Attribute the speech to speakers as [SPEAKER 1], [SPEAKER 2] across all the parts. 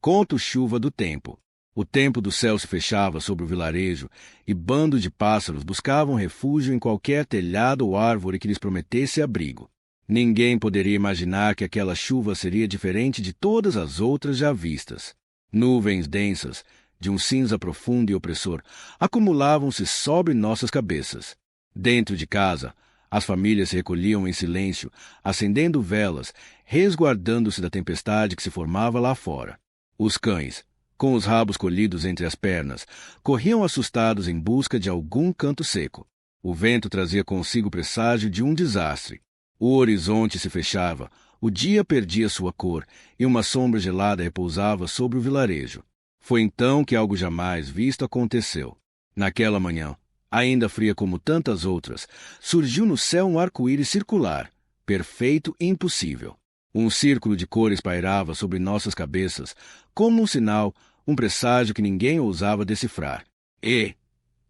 [SPEAKER 1] Conto chuva do tempo. O tempo do céu se fechava sobre o vilarejo e bandos de pássaros buscavam refúgio em qualquer telhado ou árvore que lhes prometesse abrigo. Ninguém poderia imaginar que aquela chuva seria diferente de todas as outras já vistas. Nuvens densas, de um cinza profundo e opressor, acumulavam-se sobre nossas cabeças. Dentro de casa, as famílias se recolhiam em silêncio, acendendo velas, resguardando-se da tempestade que se formava lá fora. Os cães, com os rabos colhidos entre as pernas, corriam assustados em busca de algum canto seco. O vento trazia consigo o presságio de um desastre. O horizonte se fechava, o dia perdia sua cor e uma sombra gelada repousava sobre o vilarejo. Foi então que algo jamais visto aconteceu. Naquela manhã, ainda fria como tantas outras, surgiu no céu um arco-íris circular, perfeito e impossível. Um círculo de cores pairava sobre nossas cabeças, como um sinal, um presságio que ninguém ousava decifrar. E,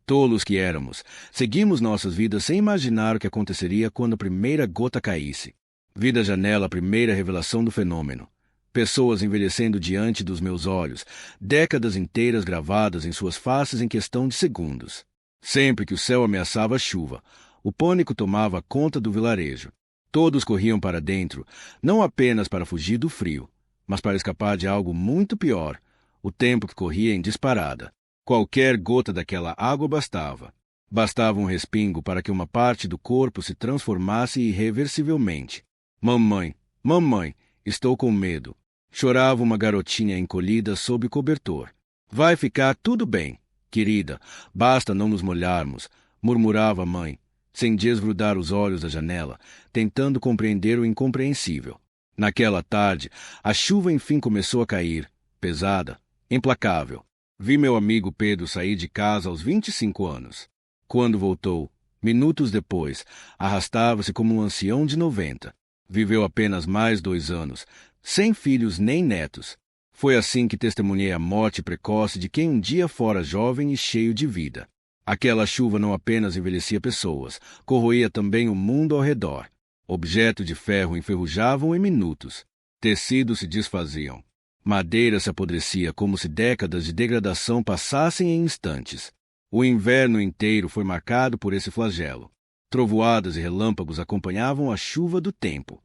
[SPEAKER 1] tolos que éramos, seguimos nossas vidas sem imaginar o que aconteceria quando a primeira gota caísse. Vi da janela a primeira revelação do fenômeno. Pessoas envelhecendo diante dos meus olhos, décadas inteiras gravadas em suas faces em questão de segundos. Sempre que o céu ameaçava chuva, o pânico tomava conta do vilarejo. Todos corriam para dentro, não apenas para fugir do frio, mas para escapar de algo muito pior, o tempo que corria em disparada. Qualquer gota daquela água bastava. Bastava um respingo para que uma parte do corpo se transformasse irreversivelmente. Mamãe, mamãe, estou com medo. Chorava uma garotinha encolhida sob o cobertor. Vai ficar tudo bem, querida, basta não nos molharmos, murmurava a mãe, sem desgrudar os olhos da janela, tentando compreender o incompreensível. Naquela tarde, a chuva enfim começou a cair, pesada, implacável. Vi meu amigo Pedro sair de casa aos 25 anos. Quando voltou, minutos depois, arrastava-se como um ancião de 90. Viveu apenas mais 2 anos, sem filhos nem netos. Foi assim que testemunhei a morte precoce de quem um dia fora jovem e cheio de vida. Aquela chuva não apenas envelhecia pessoas, corroía também o mundo ao redor. Objetos de ferro enferrujavam em minutos. Tecidos se desfaziam. Madeira se apodrecia como se décadas de degradação passassem em instantes. O inverno inteiro foi marcado por esse flagelo. Trovoadas e relâmpagos acompanhavam a chuva do tempo.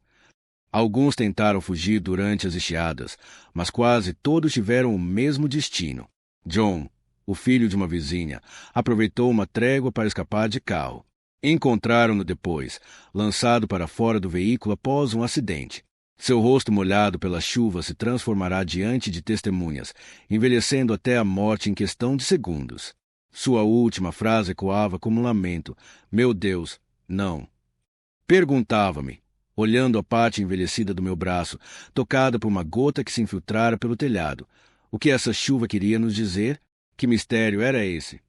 [SPEAKER 1] Alguns tentaram fugir durante as estiadas, mas quase todos tiveram o mesmo destino. John, o filho de uma vizinha, aproveitou uma trégua para escapar de carro. Encontraram-no depois, lançado para fora do veículo após um acidente. Seu rosto molhado pela chuva se transformará diante de testemunhas, envelhecendo até a morte em questão de segundos. Sua última frase ecoava como um lamento. Meu Deus, não. Perguntava-me, olhando a parte envelhecida do meu braço, tocada por uma gota que se infiltrara pelo telhado, o que essa chuva queria nos dizer? Que mistério era esse?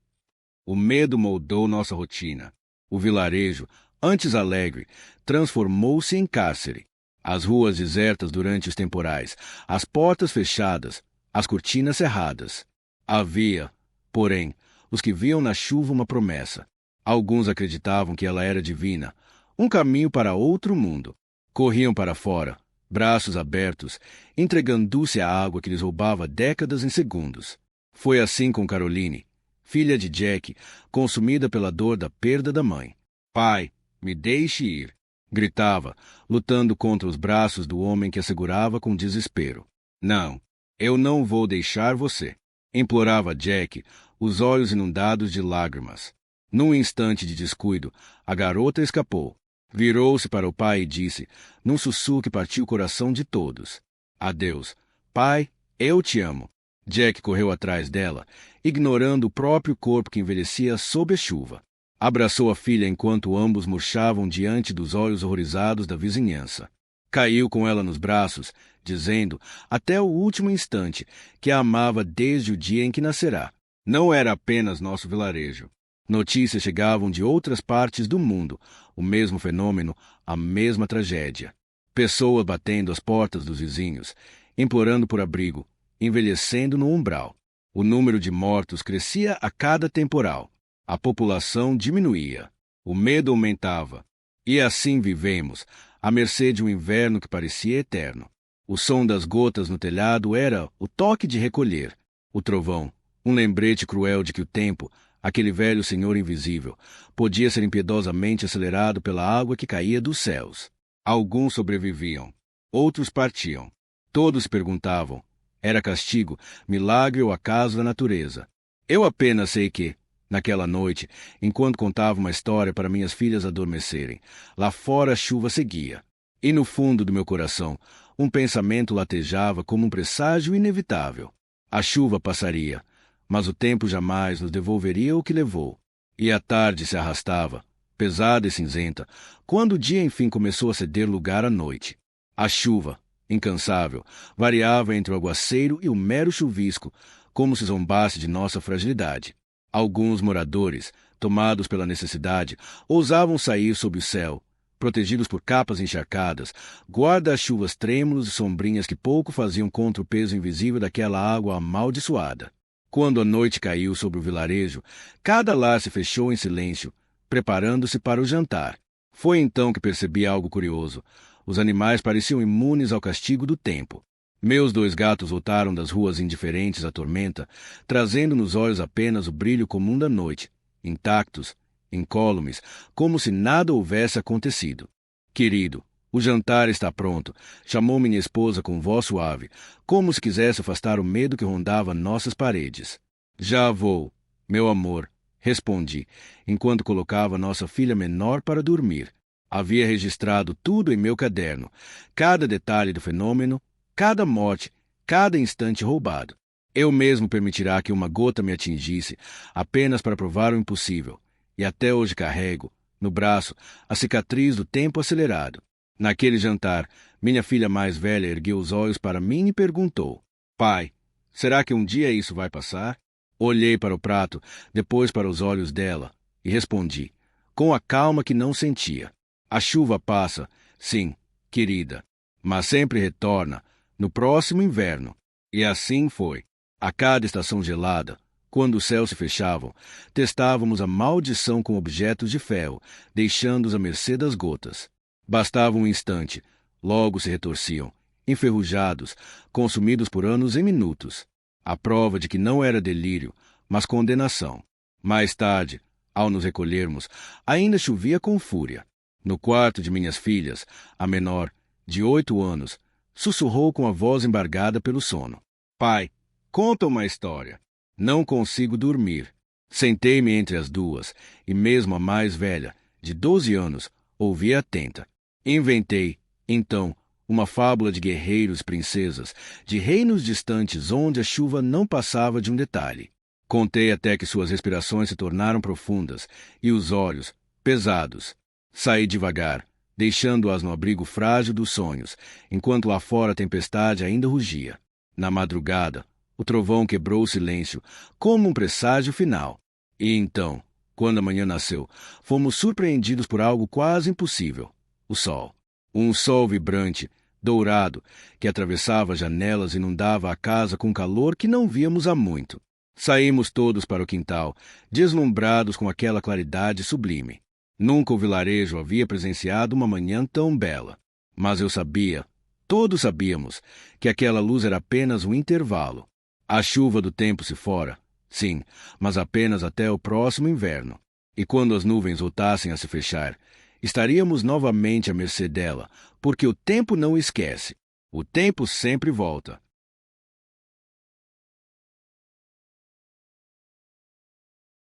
[SPEAKER 1] O medo moldou nossa rotina. O vilarejo, antes alegre, transformou-se em cárcere. As ruas desertas durante os temporais, as portas fechadas, as cortinas cerradas. Havia, porém, os que viam na chuva uma promessa. Alguns acreditavam que ela era divina, um caminho para outro mundo. Corriam para fora, braços abertos, entregando-se à água que lhes roubava décadas em segundos. Foi assim com Caroline, filha de Jack, consumida pela dor da perda da mãe. Pai, me deixe ir, gritava, lutando contra os braços do homem que a segurava com desespero. Não, eu não vou deixar você, implorava Jack, os olhos inundados de lágrimas. Num instante de descuido, a garota escapou. Virou-se para o pai e disse, num sussurro que partiu o coração de todos. Adeus. Pai, eu te amo. Jack correu atrás dela, ignorando o próprio corpo que envelhecia sob a chuva. Abraçou a filha enquanto ambos murchavam diante dos olhos horrorizados da vizinhança. Caiu com ela nos braços, dizendo, até o último instante, que a amava desde o dia em que nascerá. Não era apenas nosso vilarejo. Notícias chegavam de outras partes do mundo, o mesmo fenômeno, a mesma tragédia. Pessoas batendo às portas dos vizinhos, implorando por abrigo, envelhecendo no umbral. O número de mortos crescia a cada temporal. A população diminuía. O medo aumentava. E assim vivemos, à mercê de um inverno que parecia eterno. O som das gotas no telhado era o toque de recolher. O trovão, um lembrete cruel de que o tempo, aquele velho senhor invisível, podia ser impiedosamente acelerado pela água que caía dos céus. Alguns sobreviviam, outros partiam. Todos se perguntavam: era castigo, milagre ou acaso da natureza? Eu apenas sei que, naquela noite, enquanto contava uma história para minhas filhas adormecerem, lá fora a chuva seguia. E no fundo do meu coração, um pensamento latejava como um presságio inevitável. A chuva passaria, mas o tempo jamais nos devolveria o que levou. E a tarde se arrastava, pesada e cinzenta, quando o dia enfim começou a ceder lugar à noite. A chuva, incansável, variava entre o aguaceiro e o mero chuvisco, como se zombasse de nossa fragilidade. Alguns moradores, tomados pela necessidade, ousavam sair sob o céu, protegidos por capas encharcadas, guarda-chuvas trêmulos e sombrinhas que pouco faziam contra o peso invisível daquela água amaldiçoada. Quando a noite caiu sobre o vilarejo, cada lar se fechou em silêncio, preparando-se para o jantar. Foi então que percebi algo curioso. Os animais pareciam imunes ao castigo do tempo. Meus 2 gatos voltaram das ruas indiferentes à tormenta, trazendo nos olhos apenas o brilho comum da noite, intactos, incólumes, como se nada houvesse acontecido. Querido, o jantar está pronto, chamou minha esposa com voz suave, como se quisesse afastar o medo que rondava nossas paredes. Já vou, meu amor, respondi, enquanto colocava nossa filha menor para dormir. Havia registrado tudo em meu caderno, cada detalhe do fenômeno, cada morte, cada instante roubado. Eu mesmo permitirá que uma gota me atingisse, apenas para provar o impossível. E até hoje carrego, no braço, a cicatriz do tempo acelerado. Naquele jantar, minha filha mais velha ergueu os olhos para mim e perguntou: Pai, será que um dia isso vai passar? Olhei para o prato, depois para os olhos dela, e respondi, com a calma que não sentia: a chuva passa, sim, querida, mas sempre retorna, no próximo inverno. E assim foi. A cada estação gelada, quando os céus se fechavam, testávamos a maldição com objetos de ferro, deixando-os à mercê das gotas. Bastava um instante, logo se retorciam, enferrujados, consumidos por anos em minutos. A prova de que não era delírio, mas condenação. Mais tarde, ao nos recolhermos, ainda chovia com fúria. No quarto de minhas filhas, a menor, de 8 anos, sussurrou com a voz embargada pelo sono: Pai, conta uma história. Não consigo dormir. Sentei-me entre as duas, e mesmo a mais velha, de 12 anos, ouvi atenta. Inventei, então, uma fábula de guerreiros e princesas, de reinos distantes onde a chuva não passava de um detalhe. Contei até que suas respirações se tornaram profundas, e os olhos, pesados. Saí devagar, deixando-as no abrigo frágil dos sonhos, enquanto lá fora a tempestade ainda rugia. Na madrugada, o trovão quebrou o silêncio, como um presságio final. E então, quando a manhã nasceu, fomos surpreendidos por algo quase impossível: o sol. Um sol vibrante, dourado, que atravessava janelas e inundava a casa com calor que não víamos há muito. Saímos todos para o quintal, deslumbrados com aquela claridade sublime. Nunca o vilarejo havia presenciado uma manhã tão bela. Mas eu sabia, todos sabíamos, que aquela luz era apenas um intervalo. A chuva do tempo se fora, sim, mas apenas até o próximo inverno. E quando as nuvens voltassem a se fechar, estaríamos novamente à mercê dela, porque o tempo não esquece. O tempo sempre volta.